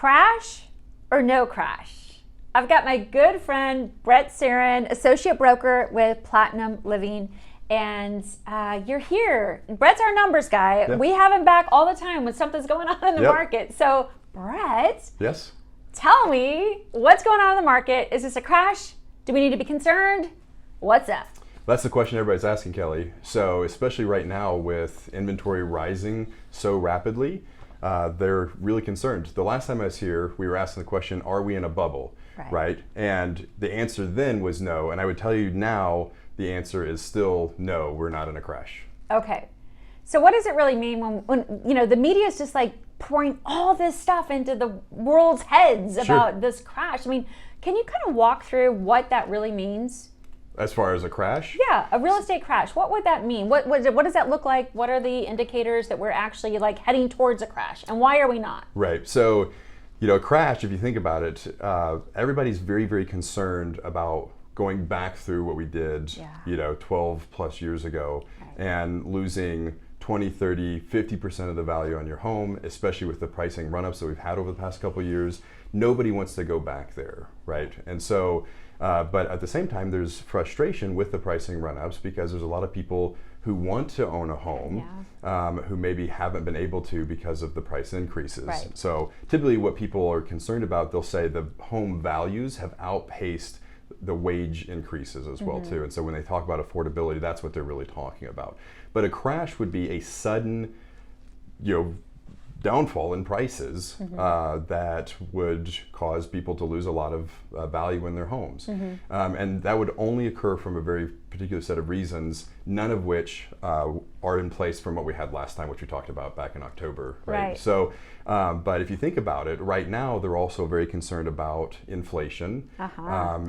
Crash or no crash? I've got my good friend Bret Ceren, associate broker with Platinum Living, and you're here. Bret's our numbers guy. Yep. We have him back all the time when something's going on in the market. So, Bret, yes, tell me what's going on in the market. Is this a crash? Do we need to be concerned? What's up? That's the question everybody's asking, Kelly. So, especially right now with inventory rising so rapidly, they're really concerned. The last time I was here, we were asking the question, are we in a bubble, right? And the answer then was no. And I would tell you now, the answer is still no, we're not in a crash. Okay. So what does it really mean when you know, the media is just like pouring all this stuff into the world's heads about this crash? I mean, can you kind of walk through what that really means? As far as a crash? Yeah, a real estate crash. What would that mean? What does that look like? What are the indicators that we're actually like heading towards a crash? And why are we not? Right. So, you know, a crash, if you think about it, everybody's very, very concerned about going back through what we did, you know, 12 plus years ago and losing 20, 30, 50% of the value on your home, especially with the pricing run-ups that we've had over the past couple of years. Nobody wants to go back there, right? And so, but at the same time, there's frustration with the pricing run-ups because there's a lot of people who want to own a home who maybe haven't been able to because of the price increases. Right. So typically what people are concerned about, they'll say the home values have outpaced the wage increases as well too. And so when they talk about affordability, that's what they're really talking about. But a crash would be a sudden, you know, downfall in prices that would cause people to lose a lot of value in their homes. And that would only occur from a very particular set of reasons, none of which are in place from what we had last time, which we talked about back in October. Right. So, but if you think about it, right now they're also very concerned about inflation.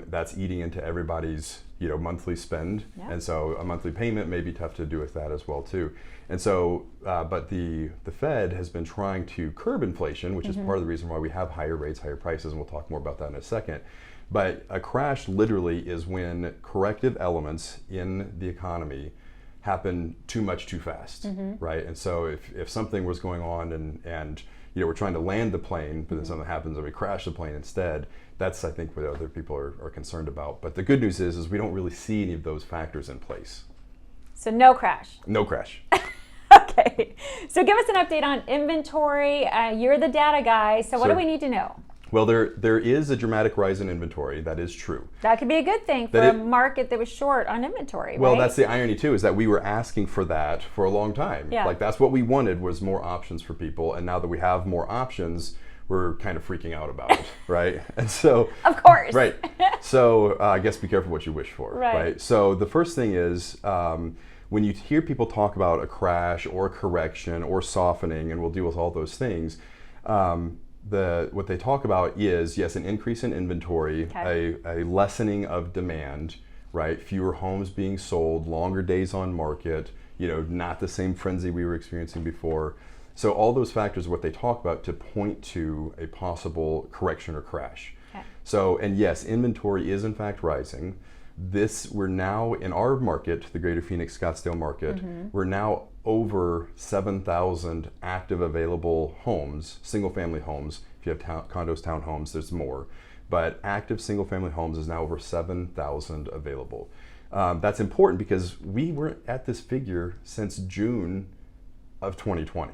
That's eating into everybody's monthly spend. And so a monthly payment may be tough to do with that as well too. And so, but the Fed has been trying to curb inflation, which is part of the reason why we have higher rates, higher prices, and we'll talk more about that in a second. But a crash literally is when corrective elements in the economy happen too much too fast, right? And so if something was going on and we're trying to land the plane, but then something happens and we crash the plane instead, that's I think what other people are concerned about. But the good news is we don't really see any of those factors in place. So no crash. No crash. Okay. So give us an update on inventory. You're the data guy. So what do we need to know? Well, there is a dramatic rise in inventory. That is true. That could be a good thing for a market that was short on inventory, well, right? That's the irony too, is that we were asking for that for a long time. Like that's what we wanted, was more options for people. And now that we have more options, we're kind of freaking out about it, right? And so, of course, right. So I guess be careful what you wish for, right? So the first thing is when you hear people talk about a crash or a correction or softening, and we'll deal with all those things. What they talk about is, yes, an increase in inventory, a lessening of demand, right? Fewer homes being sold, longer days on market, not the same frenzy we were experiencing before. So all those factors are what they talk about to point to a possible correction or crash. So, and yes, inventory is in fact rising. We're now in our market, the Greater Phoenix Scottsdale market, we're now over 7,000 active available homes, single family homes. If you have condos, townhomes, there's more. But active single family homes is now over 7,000 available. That's important because we weren't at this figure since June of 2020.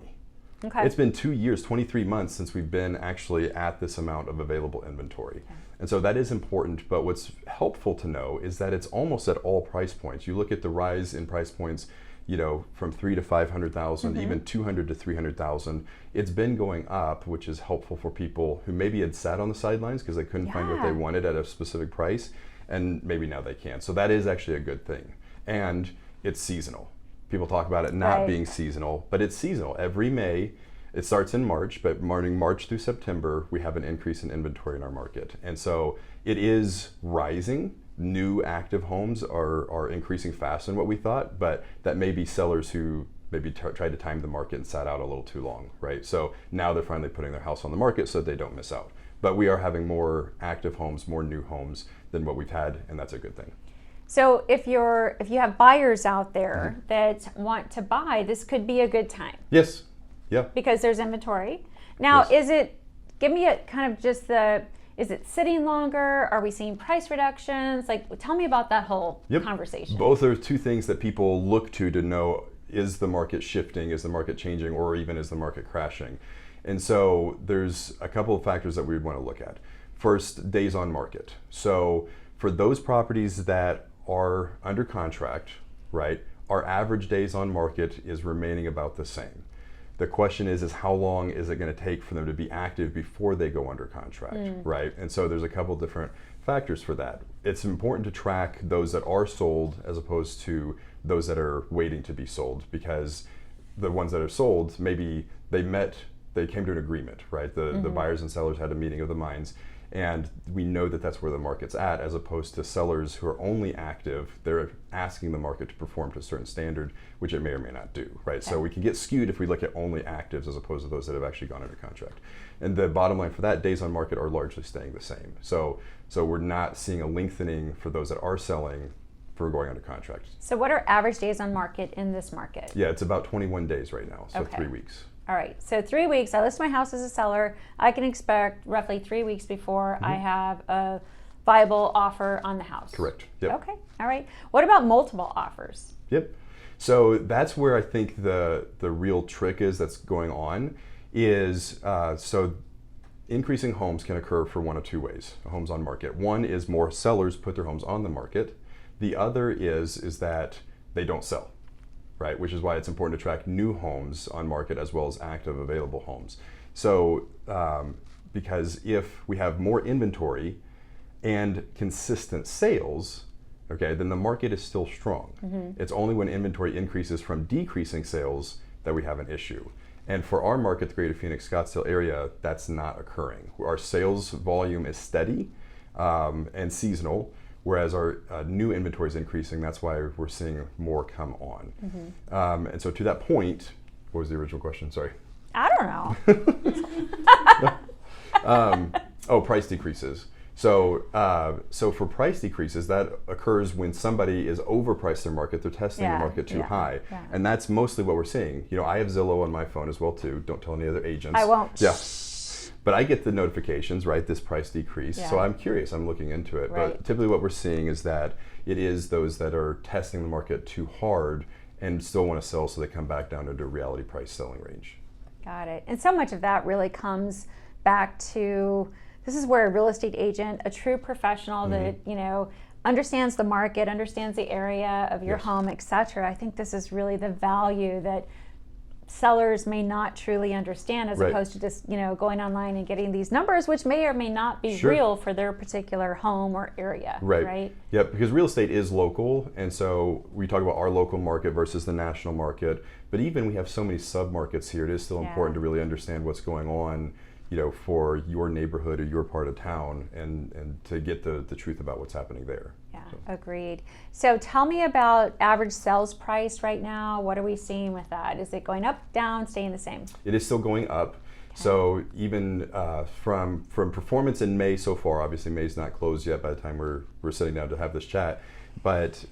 It's been 2 years, 23 months since we've been actually at this amount of available inventory. And so that is important, but what's helpful to know is that it's almost at all price points. You look at the rise in price points, from 3 to 500,000, even 200 to 300,000. It's been going up, which is helpful for people who maybe had sat on the sidelines because they couldn't find what they wanted at a specific price, and maybe now they can. So that is actually a good thing. And it's seasonal. People talk about it not being seasonal, but it's seasonal. Every May, it starts in March, but March through September, we have an increase in inventory in our market. And so it is rising. New active homes are increasing faster than what we thought, but that may be sellers who maybe tried to time the market and sat out a little too long, right? So now they're finally putting their house on the market so they don't miss out. But we are having more active homes, more new homes than what we've had, and that's a good thing. So if you have buyers out there that want to buy, this could be a good time. Yes. Yeah. Because there's inventory. Now, is it give me a kind of just the, is it sitting longer? Are we seeing price reductions? Like, tell me about that whole conversation. Both are two things that people look to know, is the market shifting, is the market changing, or even is the market crashing? And so there's a couple of factors that we would want to look at. First, days on market. So for those properties that are under contract, right, our average days on market is remaining about the same. The question is how long is it going to take for them to be active before they go under contract, right? And so there's a couple different factors for that. It's important to track those that are sold as opposed to those that are waiting to be sold, because the ones that are sold, maybe they came to an agreement, right? The buyers and sellers had a meeting of the minds, and we know that that's where the market's at, as opposed to sellers who are only active. They're asking the market to perform to a certain standard, which it may or may not do, right? Okay. So we can get skewed if we look at only actives as opposed to those that have actually gone under contract. And the bottom line for that, days on market are largely staying the same. So we're not seeing a lengthening for those that are selling for going under contract. So what are average days on market in this market? Yeah, it's about 21 days right now, so 3 weeks. All right, so 3 weeks, I list my house as a seller. I can expect roughly 3 weeks before I have a viable offer on the house. Correct. Yep. Okay, all right. What about multiple offers? Yep. So that's where I think the real trick is that's going on is, so increasing homes can occur for one of two ways, homes on market. One is more sellers put their homes on the market. The other is that they don't sell. Right, which is why it's important to track new homes on market as well as active available homes. So, because if we have more inventory and consistent sales, okay, then the market is still strong. It's only when inventory increases from decreasing sales that we have an issue. And for our market, the Greater Phoenix Scottsdale area, that's not occurring. Our sales volume is steady and seasonal, whereas our new inventory is increasing. That's why we're seeing more come on. And so to that point, what was the original question? Sorry. I don't know. Price decreases. So for price decreases, that occurs when somebody is overpriced their market. They're testing the market too high. Yeah. And that's mostly what we're seeing. You know, I have Zillow on my phone as well too. Don't tell any other agents. I won't. Yeah. But I get the notifications, right, this price decrease. So I'm curious, I'm looking into it. Right. But typically what we're seeing is that it is those that are testing the market too hard and still want to sell, so they come back down into a reality price selling range. Got it. And so much of that really comes back to, this is where a real estate agent, a true professional that, you know, understands the market, understands the area of your home, et cetera. I think this is really the value that sellers may not truly understand, as opposed to just, you know, going online and getting these numbers, which may or may not be real for their particular home or area. Right. Yep. Because real estate is local, and so we talk about our local market versus the national market. But even we have so many sub-markets here, it is still important to really understand what's going on, you know, for your neighborhood or your part of town, and to get the truth about what's happening there. Yeah, agreed. So tell me about average sales price right now. What are we seeing with that? Is it going up, down, staying the same? It is still going up. Okay. So even from performance in May so far, obviously May's not closed yet by the time we're sitting down to have this chat, but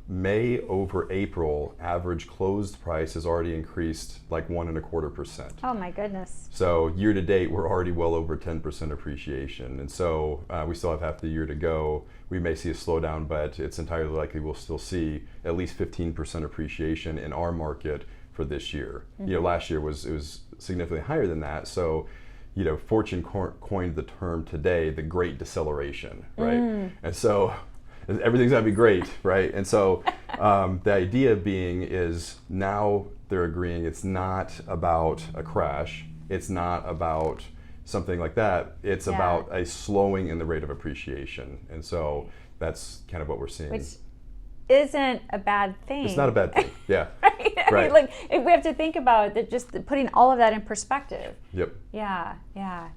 May over April, average closed price has already increased like 1.25%. Oh my goodness. So year to date, we're already well over 10% appreciation. And so we still have half the year to go. We may see a slowdown, but it's entirely likely we'll still see at least 15% appreciation in our market for this year. You know, last year it was significantly higher than that. So, you know, Fortune coined the term today, the great deceleration, right? And so everything's gotta be great, right? And so the idea being is now they're agreeing it's not about a crash, it's not about something like that, it's about a slowing in the rate of appreciation. And so that's kind of what we're seeing. Which isn't a bad thing. It's not a bad thing, yeah. Right? I mean, like, if we have to think about it, just putting all of that in perspective. Yep. Yeah.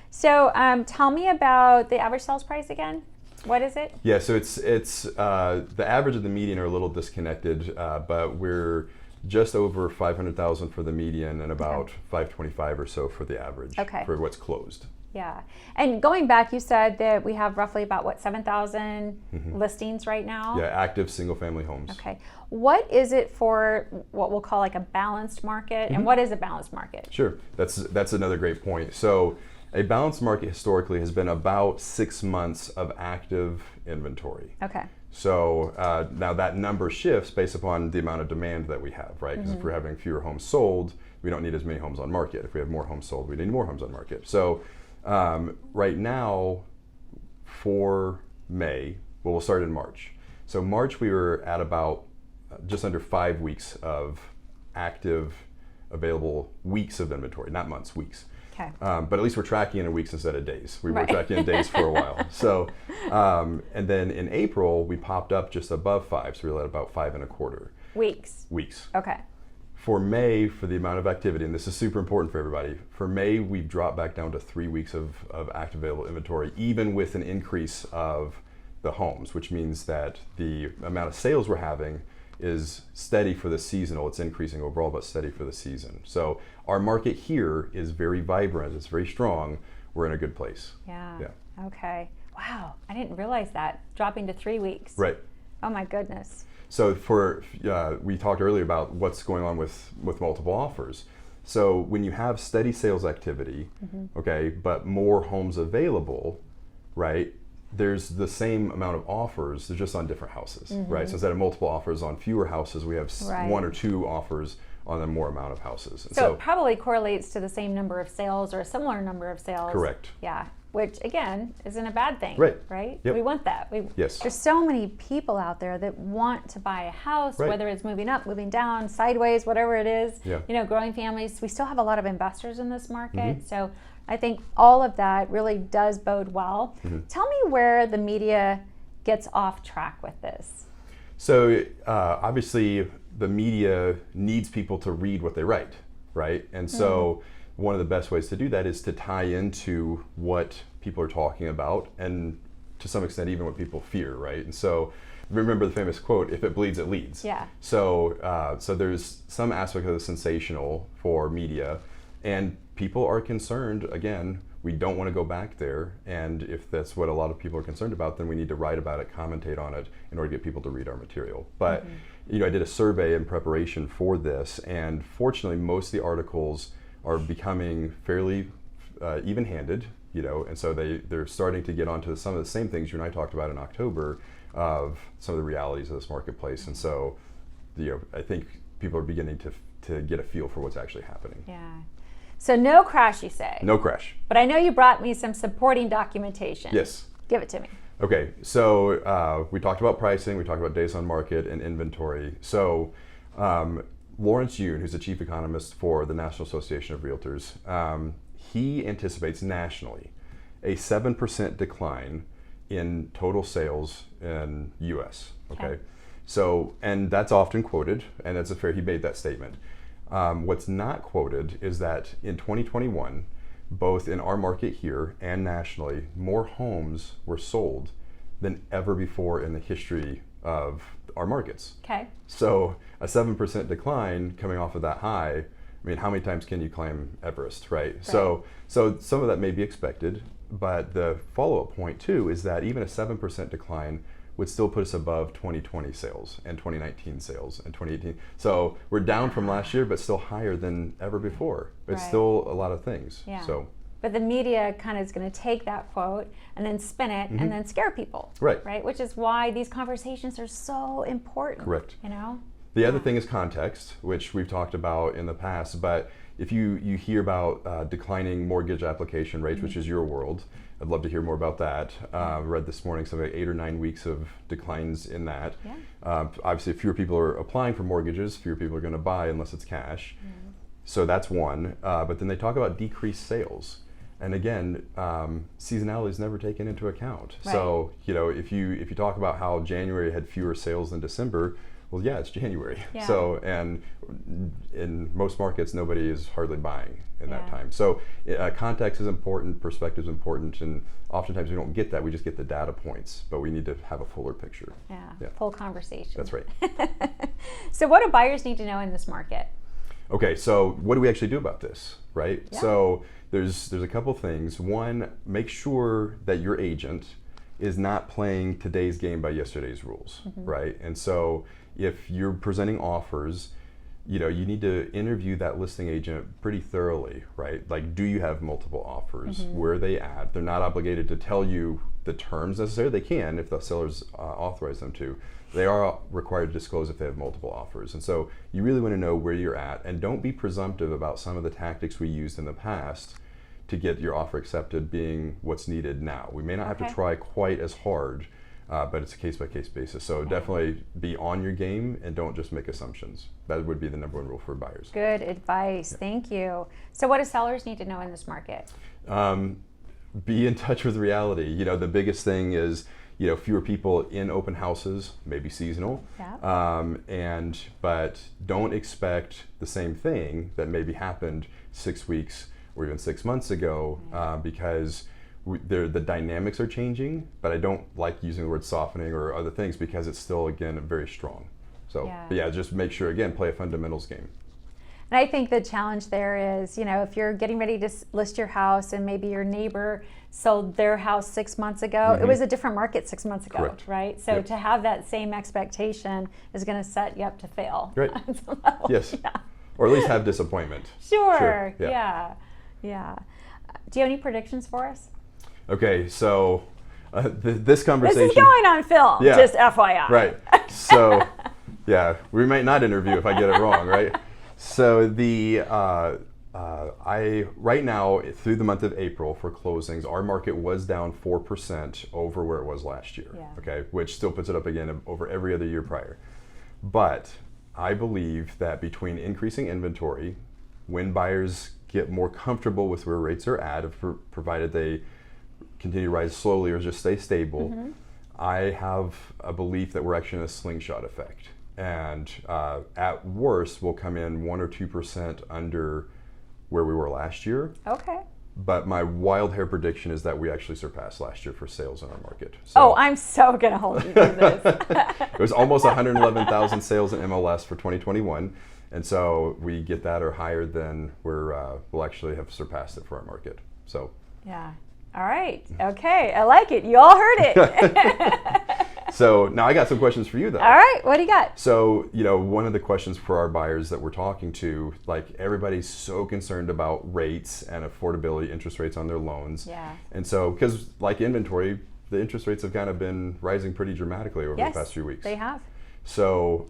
So tell me about the average sales price again. What is it? Yeah, so it's the average and the median are a little disconnected, but we're just over 500,000 for the median and about 525 or so for the average for what's closed. Yeah, and going back, you said that we have roughly about 7,000 listings right now? Yeah, active single-family homes. Okay, what is it for what we'll call like a balanced market, and what is a balanced market? Sure, that's another great point. So A balanced market historically has been about 6 months of active inventory. Okay. So now that number shifts based upon the amount of demand that we have, right? Because if we're having fewer homes sold, we don't need as many homes on market. If we have more homes sold, we need more homes on market. So right now for May, well, we'll start in March. So March we were at about just under 5 weeks of active available weeks of inventory, not months, weeks. Okay. But at least we're tracking in weeks instead of days. We were tracking in days for a while. So, and then in April, we popped up just above 5, so we were at about 5.25 Weeks. Okay. For May, for the amount of activity, and this is super important for everybody, for May, we've dropped back down to 3 weeks of active available inventory, even with an increase of the homes, which means that the amount of sales we're having is steady for the seasonal. It's increasing overall, but steady for the season. So our market here is very vibrant. It's very strong. We're in a good place. Yeah. Okay. Wow. I didn't realize that. Dropping to 3 weeks. Right. Oh my goodness. So we talked earlier about what's going on with multiple offers. So when you have steady sales activity, okay, but more homes available, right? There's the same amount of offers, they're just on different houses, right? So instead of multiple offers on fewer houses, we have 1 or 2 offers on a more amount of houses. And so it probably correlates to the same number of sales or a similar number of sales. Correct. Yeah, which again isn't a bad thing, right? Yep. We want that. Yes. There's so many people out there that want to buy a house, whether it's moving up, moving down, sideways, whatever it is, growing families. We still have a lot of investors in this market, so I think all of that really does bode well. Tell me where the media gets off track with this. So obviously the media needs people to read what they write, right? And so one of the best ways to do that is to tie into what people are talking about and to some extent even what people fear, right? And so remember the famous quote, if it bleeds, it leads. Yeah. So, so there's some aspect of the sensational for media, and people are concerned, again, we don't want to go back there, and if that's what a lot of people are concerned about, then we need to write about it, commentate on it, in order to get people to read our material. But I did a survey in preparation for this, and fortunately most of the articles are becoming fairly even-handed, and so they're starting to get onto some of the same things you and I talked about in October of some of the realities of this marketplace, and so I think people are beginning to get a feel for what's actually happening. Yeah. So no crash, you say? No crash. But I know you brought me some supporting documentation. Yes. Give it to me. Okay, so we talked about pricing, we talked about days on market and inventory. So Lawrence Yoon, who's the chief economist for the National Association of Realtors, he anticipates nationally a 7% decline in total sales in U.S. Okay. So, and that's often quoted, and that's he made that statement. What's not quoted is that in 2021, both in our market here and nationally, more homes were sold than ever before in the history of our markets. Okay. So a 7% decline coming off of that high, I mean, how many times can you climb Everest, right? So some of that may be expected, but the follow-up point too is that even a 7% decline would still put us above 2020 sales and 2019 sales and 2018. So we're down from last year, but still higher than ever before. It's still a lot of things. Yeah. So. But the media kind of is going to take that quote and then spin it and then scare people. Right. Which is why these conversations are so important. Correct. The other thing is context, which we've talked about in the past, but if you hear about declining mortgage application rates, which is your world, I'd love to hear more about that. Read this morning something like 8 or 9 weeks of declines in that. Obviously, fewer people are applying for mortgages, fewer people are going to buy unless it's cash. So that's one. But then they talk about decreased sales. And again, seasonality is never taken into account. So if you talk about how January had fewer sales than December, well, yeah, it's January. So, and in most markets, nobody is hardly buying in that time. So context is important, perspective is important, and oftentimes we don't get that. We just get the data points, but we need to have a fuller picture. Full conversation. That's right. So what do buyers need to know in this market? Okay, so what do we actually do about this, right? So there's a couple things. One, make sure that your agent is not playing today's game by yesterday's rules, right? And so if you're presenting offers, you need to interview that listing agent pretty thoroughly, right? Like, do you have multiple offers? Where are they at? They're not obligated to tell you the terms necessarily. They can if the sellers authorize them to. They are required to disclose if they have multiple offers. And so you really want to know where you're at, and don't be presumptive about some of the tactics we used in the past to get your offer accepted being what's needed now. We may not have to try quite as hard, but it's a case-by-case basis. So definitely be on your game and don't just make assumptions. That would be the number one rule for buyers. Good advice. Thank you. So what do sellers need to know in this market? Be in touch with reality. The biggest thing is, fewer people in open houses, maybe seasonal. But don't expect the same thing that maybe happened 6 weeks or even 6 months ago, because the dynamics are changing, but I don't like using the word softening or other things because it's still, again, very strong. So, just make sure, again, play a fundamentals game. And I think the challenge there is, if you're getting ready to list your house and maybe your neighbor sold their house 6 months ago, it was a different market 6 months ago, right? So to have that same expectation is going to set you up to fail. Right. Yes. Or at least have disappointment. Sure. Yeah. Do you have any predictions for us? Okay, so this conversation... This is going on film, just FYI. Right. So, we might not interview if I get it wrong, right? So right now, through the month of April for closings, our market was down 4% over where it was last year, okay, which still puts it up again over every other year prior. But I believe that between increasing inventory, when buyers get more comfortable with where rates are at, provided they continue to rise slowly or just stay stable, I have a belief that we're actually in a slingshot effect. And at worst, we'll come in 1 or 2% under where we were last year. Okay. But my wild hair prediction is that we actually surpassed last year for sales in our market. So, I'm so going to hold you to this. It was almost 111,000 sales in MLS for 2021. And so we get that or higher, then we'll actually have surpassed it for our market. So. Yeah. All right. Okay. I like it. You all heard it. So now I got some questions for you, though. All right. What do you got? So, one of the questions for our buyers that we're talking to, like, everybody's so concerned about rates and affordability, interest rates on their loans. Yeah. And so, because like inventory, the interest rates have kind of been rising pretty dramatically over the past few weeks. They have. So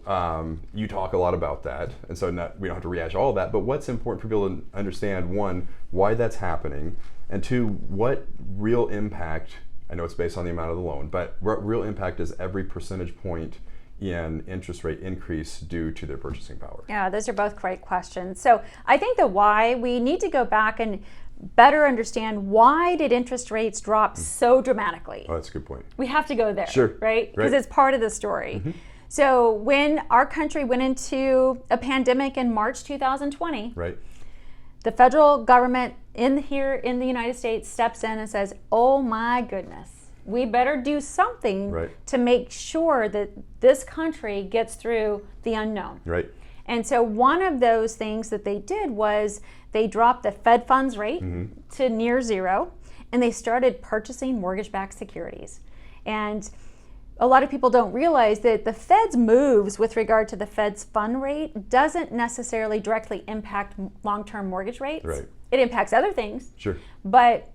you talk a lot about that, and so we don't have to rehash all of that, but what's important for people to understand, one, why that's happening, and two, what real impact, I know it's based on the amount of the loan, but what real impact is every percentage point in interest rate increase due to their purchasing power? Yeah, those are both great questions. So I think the why, we need to go back and better understand, why did interest rates drop so dramatically? Oh, that's a good point. We have to go there, sure, right? Because it's part of the story. So when our country went into a pandemic in March 2020, right, the federal government here in the United States steps in and says, oh my goodness, we better do something to make sure that this country gets through the unknown. Right. And so one of those things that they did was they dropped the Fed funds rate to near zero, and they started purchasing mortgage-backed securities. And a lot of people don't realize that the Fed's moves with regard to the Fed's fund rate doesn't necessarily directly impact long-term mortgage rates. Right. It impacts other things. Sure. But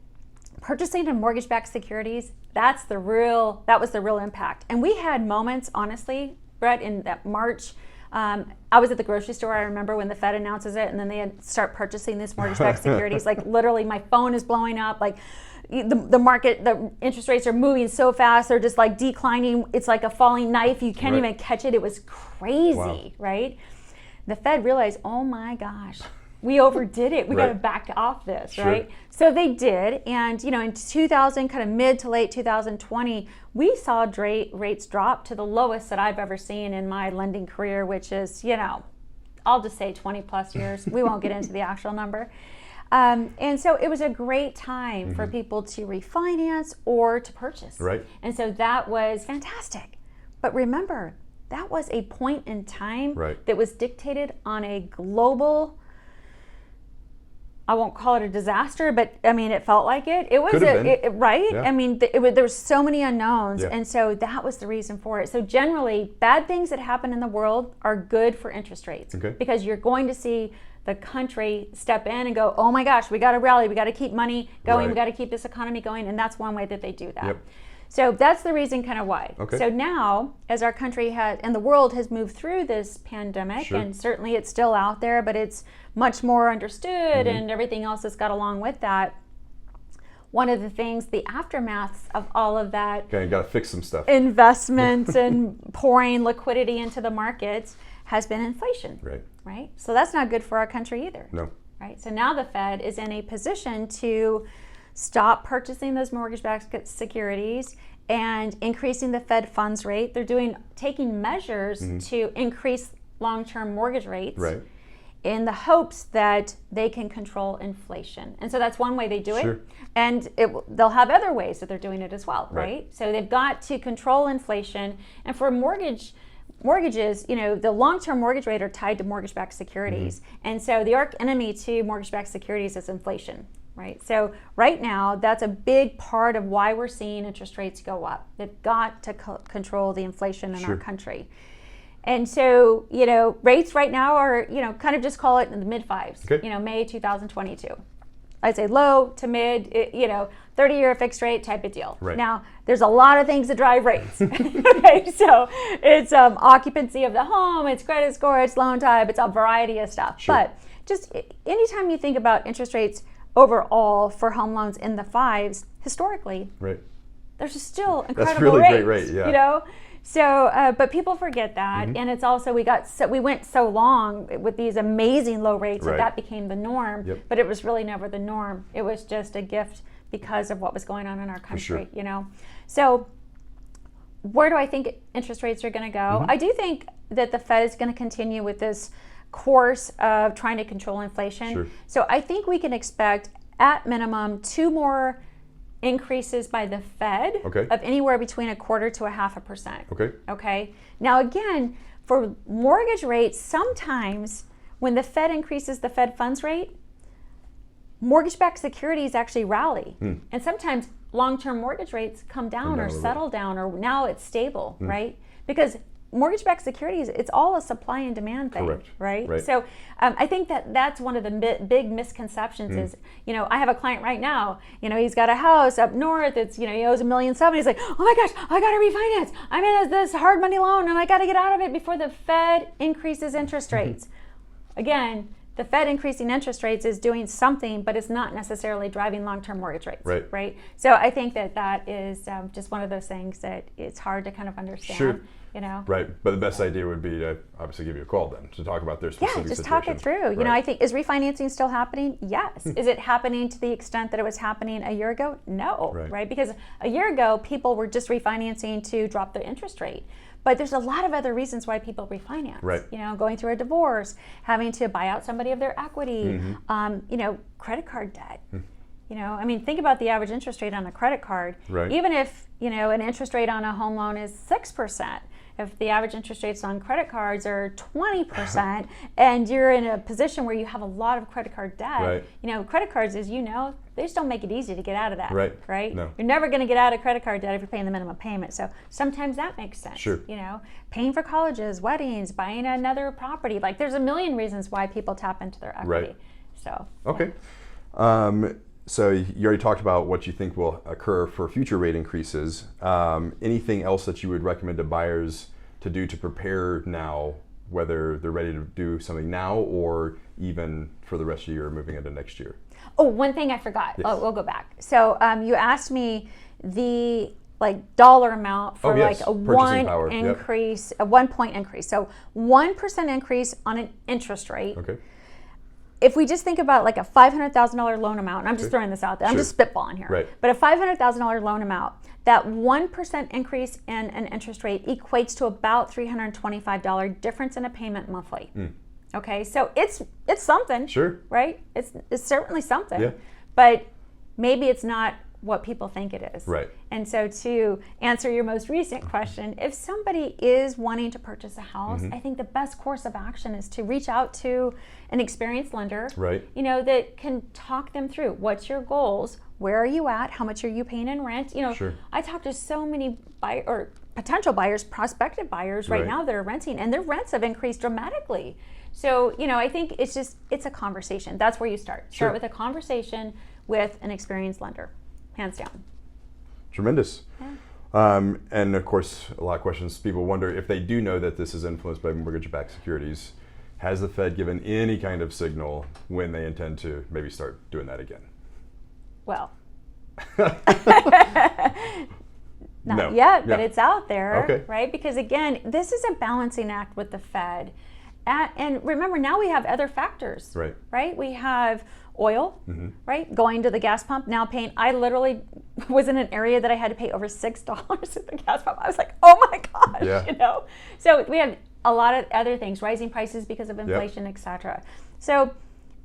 purchasing of mortgage-backed securities, that was the real impact. And we had moments, honestly, Brett, in that March. I was at the grocery store, I remember, when the Fed announces it, and then they start purchasing these mortgage-backed securities. Like, literally, my phone is blowing up. Like, the market, the interest rates are moving so fast, they're just like declining. It's like a falling knife. You can't even catch it. It was crazy, right? The Fed realized, oh my gosh, we overdid it. We got to back off this, right? So they did. And, in 2000, kind of mid to late 2020, we saw rates drop to the lowest that I've ever seen in my lending career, which is, I'll just say 20 plus years. We won't get into the actual number. And so it was a great time for people to refinance or to purchase. Right. And so that was fantastic. But remember, that was a point in time that was dictated on a global I won't call it a disaster, but I mean, it felt like it. It was right. Yeah. I mean, there were so many unknowns, and so that was the reason for it. So generally, bad things that happen in the world are good for interest rates, because you're going to see the country step in and go, oh my gosh, we got to rally, we got to keep money going, we got to keep this economy going, and that's one way that they do that. So that's the reason kind of why. So now, as our country and the world has moved through this pandemic, and certainly it's still out there, but it's much more understood and everything else that's got along with that. One of the things, the aftermaths of all of that, you got to fix some stuff. Investments and pouring liquidity into the markets has been inflation. Right. So that's not good for our country either. No. Right. So now the Fed is in a position to stop purchasing those mortgage-backed securities and increasing the Fed funds rate. They're taking measures to increase long-term mortgage rates in the hopes that they can control inflation. And so that's one way they do it. And they'll have other ways that they're doing it as well, right? So they've got to control inflation. And for mortgages, the long-term mortgage rate are tied to mortgage-backed securities. And so the arch enemy to mortgage-backed securities is inflation. Right. So right now, that's a big part of why we're seeing interest rates go up. They've got to control the inflation in our country. And so, rates right now are, kind of just call it in the mid fives, May 2022. I'd say low to mid, 30-year fixed rate type of deal. Now, there's a lot of things that drive rates. So it's occupancy of the home, it's credit score, it's loan type, it's a variety of stuff. But just anytime you think about interest rates overall for home loans in the fives, historically, there's still incredible That's really rates, great rate, So, but people forget that, and it's also we went so long with these amazing low rates that became the norm. But it was really never the norm. It was just a gift because of what was going on in our country. So, where do I think interest rates are going to go? I do think that the Fed is going to continue with this course of trying to control inflation. So I think we can expect at minimum 2 more increases by the Fed of anywhere between 1/4 to 0.5%. Okay. Now again, for mortgage rates, sometimes when the Fed increases the Fed funds rate, mortgage-backed securities actually rally. And sometimes long-term mortgage rates come down or settle down, or now it's stable, right? Because mortgage-backed securities, it's all a supply and demand thing, right? So I think that's one of the big misconceptions is, I have a client right now, he's got a house up north, it's, he owes $1.7 million. He's like, oh my gosh, I got to refinance. I'm in this hard money loan and I got to get out of it before the Fed increases interest rates. Again, the Fed increasing interest rates is doing something, but it's not necessarily driving long-term mortgage rates, right? So I think that is just one of those things that it's hard to kind of understand. Right, but the best idea would be to obviously give you a call then to talk about their specific just situation. Talk it through. I think, is refinancing still happening? Yes. Is it happening to the extent that it was happening a year ago? No, right? Because a year ago, people were just refinancing to drop their interest rate. But there's a lot of other reasons why people refinance. Going through a divorce, having to buy out somebody of their equity, credit card debt. Think about the average interest rate on a credit card. Even if, an interest rate on a home loan is 6%, if the average interest rates on credit cards are 20% and you're in a position where you have a lot of credit card debt, credit cards, as they just don't make it easy to get out of that, right? No. You're never going to get out of credit card debt if you're paying the minimum payment. So sometimes that makes sense. Paying for colleges, weddings, buying another property. Like there's a million reasons why people tap into their equity. So. Okay. So you already talked about what you think will occur for future rate increases. Anything else that you would recommend to buyers to do to prepare now, whether they're ready to do something now or even for the rest of the year moving into next year? Oh, one thing I forgot. Yes. We'll go back. So you asked me the dollar amount for a 1 increase, a 1 point increase. So 1% increase on an interest rate. If we just think about a $500,000 loan amount, and I'm just throwing this out there, I'm just spitballing here, but a $500,000 loan amount, that 1% increase in an interest rate equates to about $325 difference in a payment monthly. Okay, so it's something, right? It's certainly something, but maybe it's not what people think it is. Right. And so to answer your most recent question, if somebody is wanting to purchase a house, I think the best course of action is to reach out to an experienced lender, right, you know, that can talk them through what's your goals, where are you at, how much are you paying in rent. You know, sure. I talk to so many potential buyers, prospective buyers right now that are renting, and their rents have increased dramatically. So, you know, I think it's a conversation. That's where you start. Sure. Start with a conversation with an experienced lender, hands down. Tremendous. Yeah. And of course, a lot of questions. People wonder if they do know that this is influenced by mortgage-backed securities. Has the Fed given any kind of signal when they intend to maybe start doing that again? Well, not yet, but it's out there, right? Because again, this is a balancing act with the Fed. And remember, now we have other factors, right? We have oil, right? Going to the gas pump, now paying. I literally was in an area that I had to pay over $6 at the gas pump. I was like, oh my gosh, you know? So we have a lot of other things, rising prices because of inflation, et cetera. So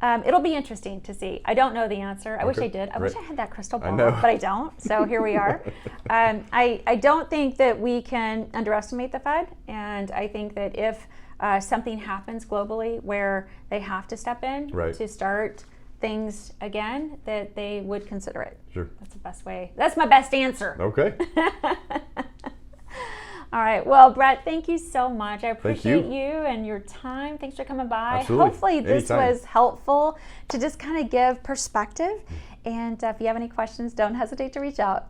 it'll be interesting to see. I don't know the answer. I wish I did. I wish I had that crystal ball, but I don't. So here we are. I don't think that we can underestimate the Fed. And I think that if something happens globally where they have to step in to start things again, that they would consider it. Sure. That's the best way. That's my best answer. Okay. All right. Well, Bret, thank you so much. I appreciate you and your time. Thanks for coming by. Absolutely. Hopefully this was helpful to just kind of give perspective. And if you have any questions, don't hesitate to reach out.